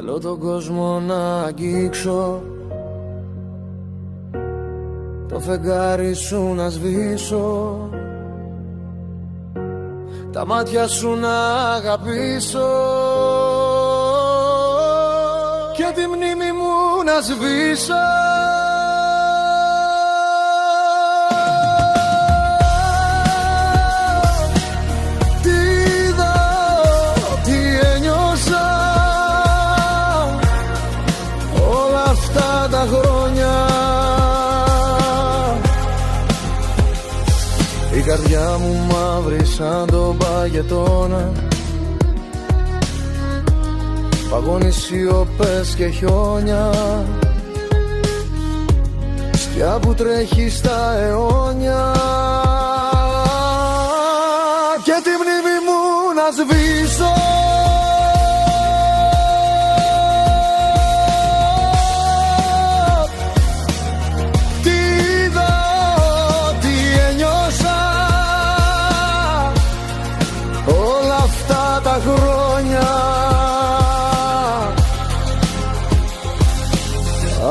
Θέλω τον κόσμο να αγγίξω, το φεγγάρι σου να σβήσω, τα μάτια σου να αγαπήσω και τη μνήμη μου να σβήσω. Η καρδιά μου μαύρη σαν τον παγετώνα, παγώνει σιωπές και χιόνια, σκιά που τρέχει στα αιώνια και τη μνήμη μου να σβήσω.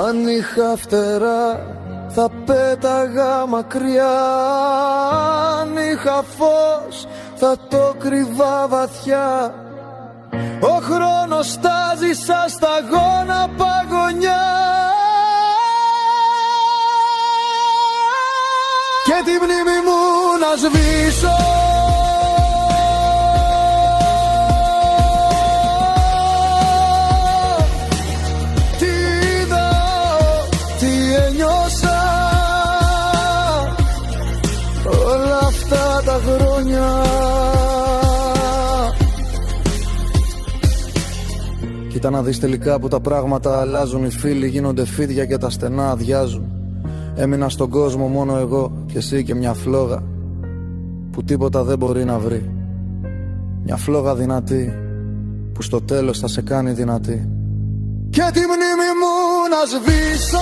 Αν είχα φτερά θα πέταγα μακριά, αν είχα φως θα το κρυβά βαθιά. Ο χρόνος στάζει σαν σταγόνα παγωνιά και τη μνήμη μου να σβήσω. Κοίτα να δεις τελικά που τα πράγματα αλλάζουν. Οι φίλοι γίνονται φίδια και τα στενά αδειάζουν. Έμεινα στον κόσμο μόνο εγώ και εσύ και μια φλόγα που τίποτα δεν μπορεί να βρει. Μια φλόγα δυνατή που στο τέλος θα σε κάνει δυνατή και τη μνήμη μου να σβήσω.